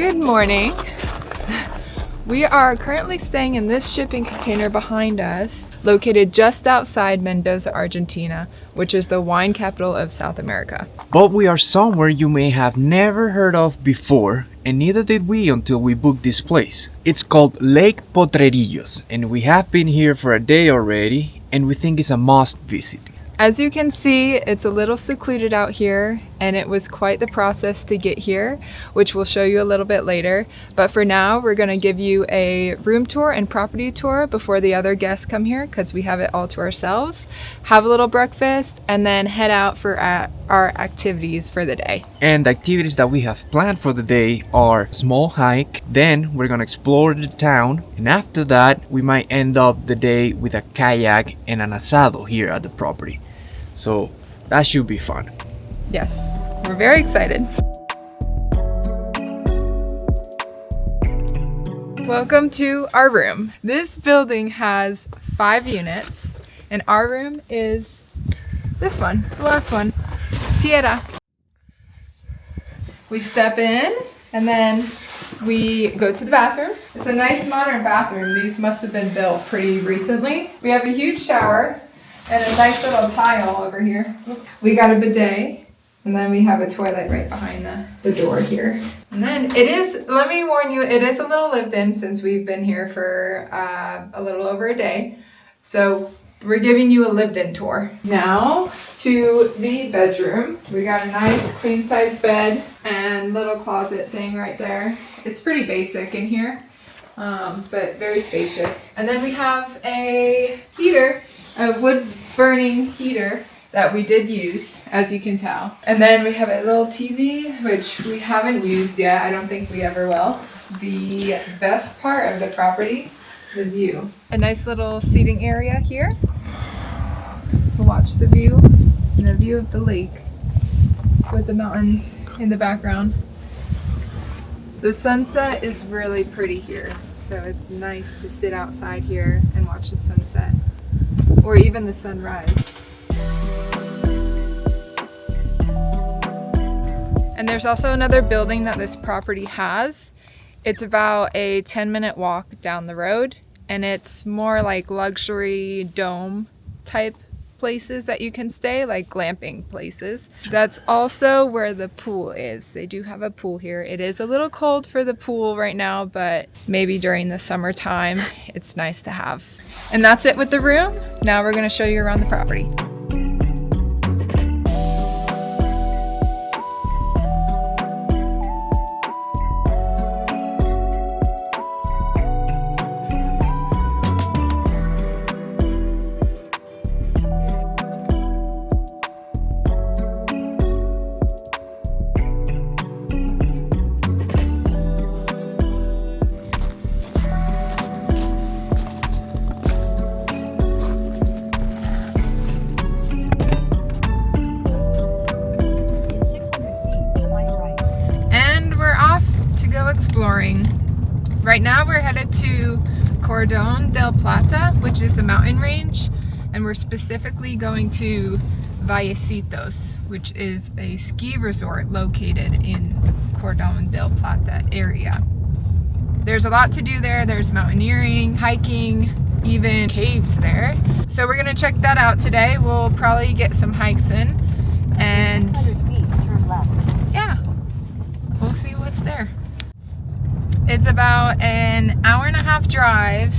Good morning. We are currently staying in this shipping container behind us, located just outside Mendoza, Argentina, which is the wine capital of South America. But we are somewhere you may have never heard of before, and neither did we until we booked this place. It's called Lake Potrerillos, and we have been here for a day already, and we think it's a must visit. As you can see, it's a little secluded out here, and it was quite the process to get here, which we'll show you a little bit later. But for now, we're going to give you a room tour and property tour before the other guests come here, because we have it all to ourselves, have a little breakfast, and then head out for our activities for the day. And the activities that we have planned for the day are small hike, then we're going to explore the town, and after that, we might end up the day with a kayak and an asado here at the property. So that should be fun. Yes, we're very excited. Welcome to our room. This building has 5 units, and our room is this one, the last one, Tierra. We step in, and then we go to the bathroom. It's a nice modern bathroom. These must have been built pretty recently. We have a huge shower and a nice little tile over here. We got a bidet, and then we have a toilet right behind the door here. And then it is, let me warn you, it is a little lived in since we've been here for a little over a day. So we're giving you a lived in tour. Now to the bedroom. We got a nice queen size bed and little closet thing right there. It's pretty basic in here, but very spacious. And then we have a heater, a wood burning heater that we did use, as you can tell. And then we have a little TV, which we haven't used yet. I don't think we ever will. The best part of the property, the view. A nice little seating area here to watch the view, and a view of the lake with the mountains in the background. The sunset is really pretty here, so it's nice to sit outside here and watch the sunset, or even the sunrise. And there's also another building that this property has. It's about a 10-minute walk down the road, and it's more like luxury dome type places that you can stay, like glamping places. That's also where the pool is. They do have a pool here. It is a little cold for the pool right now, but maybe during the summertime it's nice to have. And that's it with the room. Now we're going to show you around the property. Exploring. Right now we're headed to Casa del Plata, which is a mountain range, and we're specifically going to Vallecitos, which is a ski resort located in Casa del Plata area. There's a lot to do there. There's mountaineering, hiking, even caves there. So we're gonna check that out today. We'll probably get some hikes in, and 600 feet, turn left. Yeah, we'll see what's there. It's about an hour-and-a-half drive,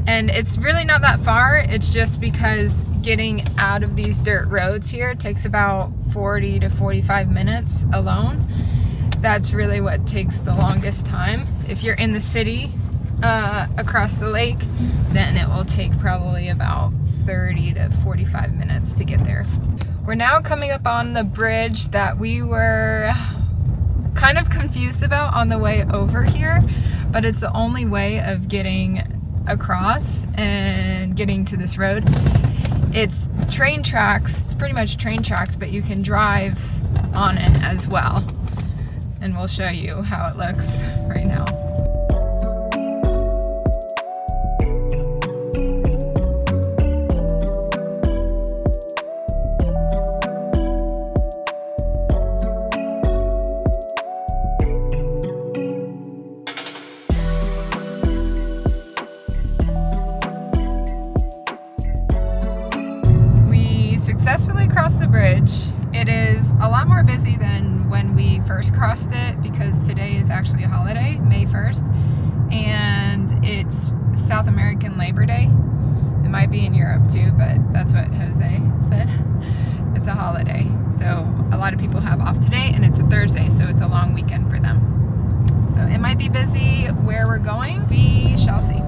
and it's really not that far. It's just because getting out of these dirt roads here takes about 40 to 45 minutes alone. That's really what takes the longest time. If you're in the city across the lake, then it will take probably about 30 to 45 minutes to get there. We're now coming up on the bridge that we were kind of confused about on the way over here, but it's the only way of getting across and getting to this road. It's train tracks, it's pretty much train tracks, but you can drive on it as well. And we'll show you how it looks right now. crisscrossed it because today is actually a holiday, May 1st, and it's South American Labor Day. It might be in Europe too, but that's what Jose said. It's a holiday. So a lot of people have off today, and it's a Thursday, so it's a long weekend for them. So it might be busy where we're going. We shall see.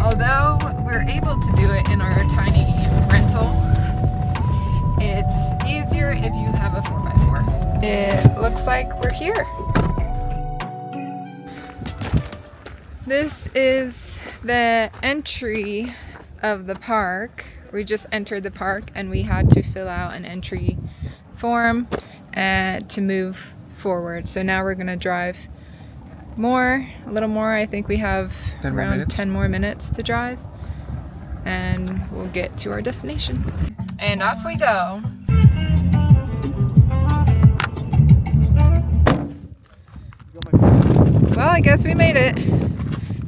Although we're able to do it in our tiny rental, it's easier if you have a 4x4. It looks like we're here. This is the entry of the park. We just entered the park and we had to fill out an entry form to move forward. So now we're gonna drive a little more. I think we have around 10 more minutes to drive and we'll get to our destination. And off we go. Well, I guess we made it.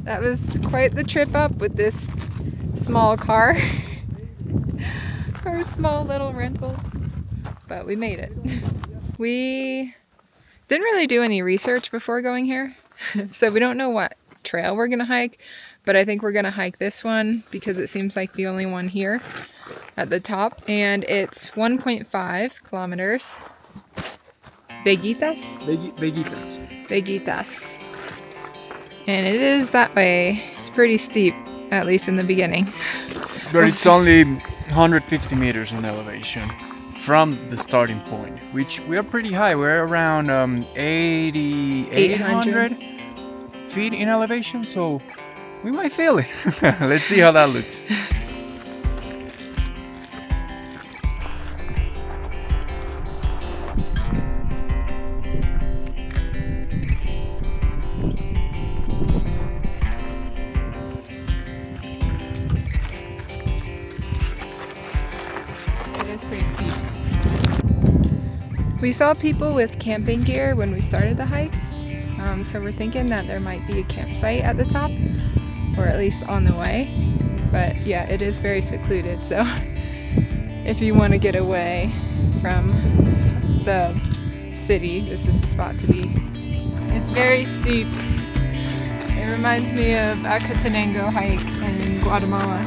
That was quite the trip up with this small car. Our small little rental. But we made it. We didn't really do any research before going here. So we don't know what trail we're gonna hike, but I think we're gonna hike this one because it seems like the only one here at the top, and it's 1.5 kilometers. Veguitas. And it is that way. It's pretty steep, at least in the beginning. But it's only 150 meters in elevation from the starting point, which we are pretty high. We're around 800 feet in elevation, so we might feel it. Let's see how that looks. It is pretty steep. We saw people with camping gear when we started the hike, so we're thinking that there might be a campsite at the top, or at least on the way. But yeah, it is very secluded, so if you want to get away from the city, this is the spot to be. It's very steep. It reminds me of Acatenango hike in Guatemala.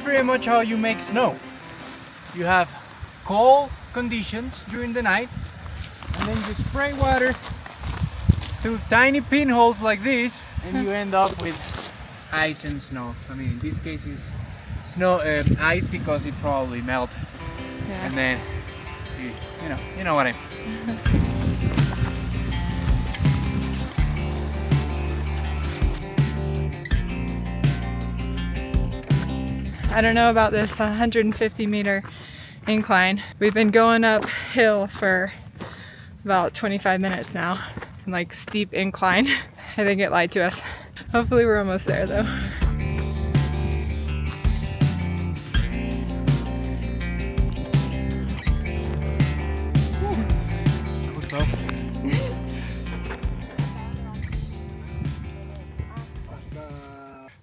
Pretty much how you make snow. You have cold conditions during the night, and then you spray water through tiny pinholes like this, and you end up with ice and snow. I mean, in this case it's snow, ice, because it probably melt. Yeah. And then you know what I mean. I don't know about this 150 meter incline. We've been going uphill for about 25 minutes now, like steep incline. I think it lied to us. Hopefully we're almost there though.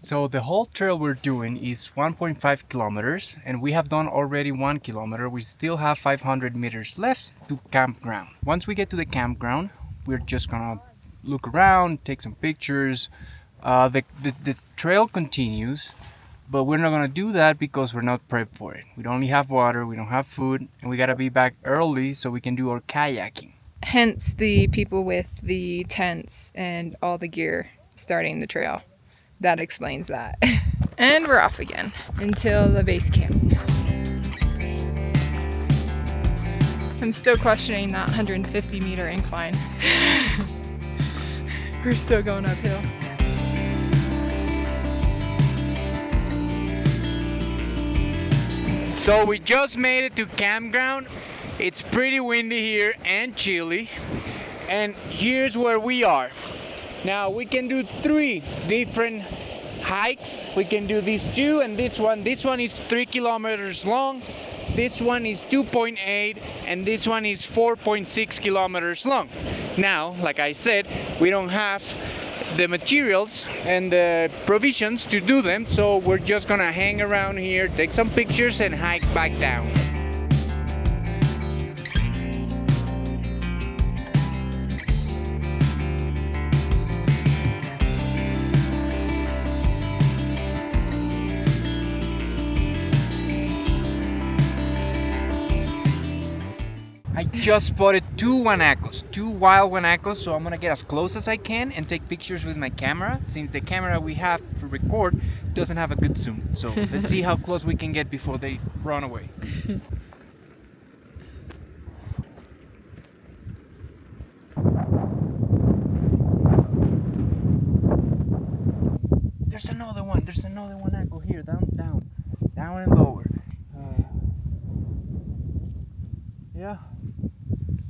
So the whole trail we're doing is 1.5 kilometers, and we have done already 1 kilometer. We still have 500 meters left to campground. Once we get to the campground, we're just gonna look around, take some pictures. The trail continues, but we're not gonna do that because we're not prepped for it. We don't only have water, we don't have food, and we gotta be back early so we can do our kayaking. Hence the people with the tents and all the gear starting the trail. That explains that. And we're off again until the base camp. I'm still questioning that 150 meter incline. We're still going uphill. So we just made it to campground. It's pretty windy here and chilly. And here's where we are. Now we can do 3 different hikes. We can do these 2 and this one. This one is 3 kilometers long. This one is 2.8 and this one is 4.6 kilometers long. Now, like I said, we don't have the materials and the provisions to do them, so we're just gonna hang around here, take some pictures and hike back down. I just spotted 2 guanacos, 2 wild guanacos, so I'm gonna get as close as I can and take pictures with my camera, since the camera we have to record doesn't have a good zoom. So let's see how close we can get before they run away. There's another guanaco here, down and lower. Yeah.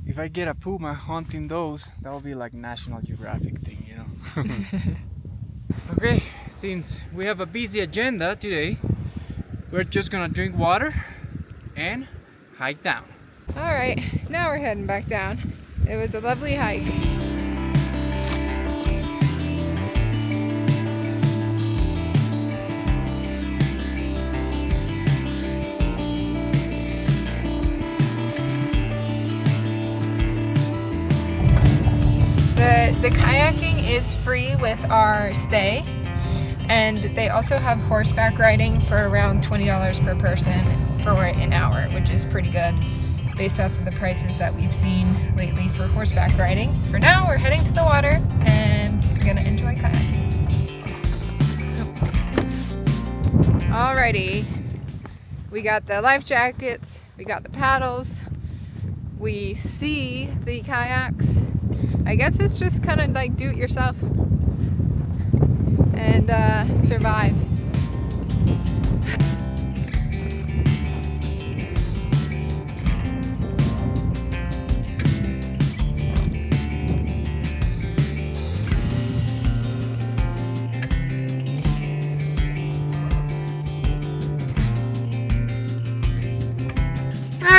If I get a puma hunting those, that will be like National Geographic thing, you know. Okay, since we have a busy agenda today, we're just gonna drink water and hike down. Alright, now we're heading back down. It was a lovely hike. The kayaking is free with our stay, and they also have horseback riding for around $20 per person for an hour, which is pretty good based off of the prices that we've seen lately for horseback riding. For now, we're heading to the water and we're gonna enjoy kayaking. Alrighty, we got the life jackets, we got the paddles, we see the kayaks. I guess it's just kind of like do it yourself and survive.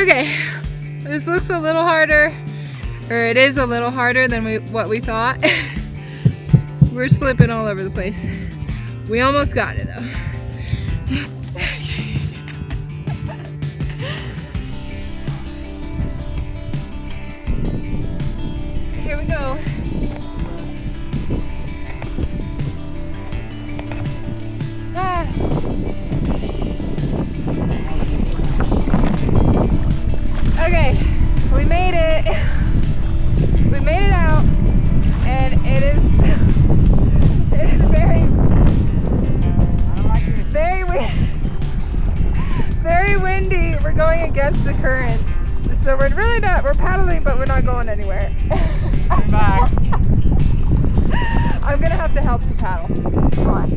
Okay, this looks a little harder. Or it is a little harder than what we thought. We're slipping all over the place. We almost got it though. Here we go. Ah. Okay, we made it. We made it out, and it is very windy. We're going against the current, so we're paddling, but we're not going anywhere. I'm back. I'm gonna have to help you paddle. Come on.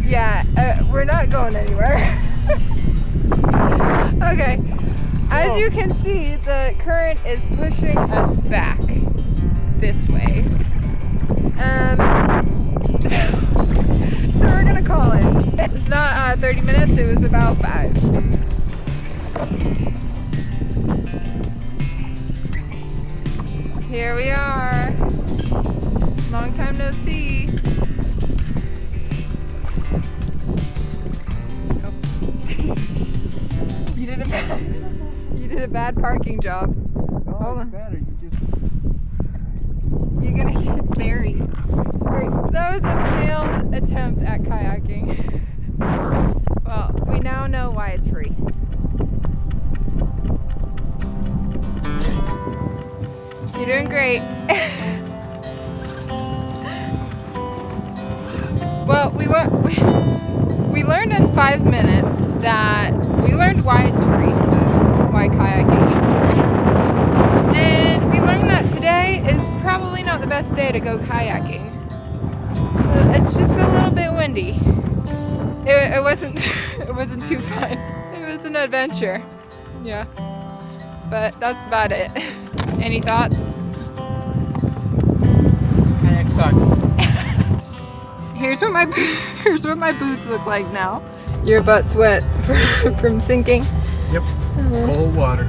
Yeah, we're not going anywhere. Okay, as you can see, the current is pushing us back this way. So we're gonna call it. It's not 30 minutes, it was about 5. Here we are. Long time no see. You did a bad parking job. No, hold on. Better. You're gonna get buried. Great. That was a failed attempt at kayaking. Well, we now know why it's free. You're doing great. Well, we learned in 5 minutes that we learned why it's free, why kayaking is free. And we learned that today is probably not the best day to go kayaking. It's just a little bit windy. It wasn't it wasn't too fun. It was an adventure. Yeah. But that's about it. Any thoughts? Kayak sucks. Here's what my boots look like now. Your butt's wet from sinking. Yep. Cold water.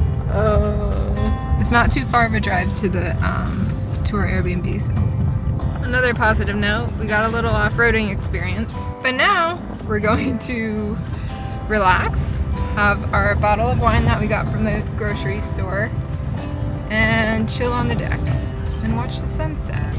It's not too far of a drive to the to our Airbnb. So another positive note, we got a little off-roading experience. But now we're going to relax, have our bottle of wine that we got from the grocery store, and chill on the deck and watch the sunset.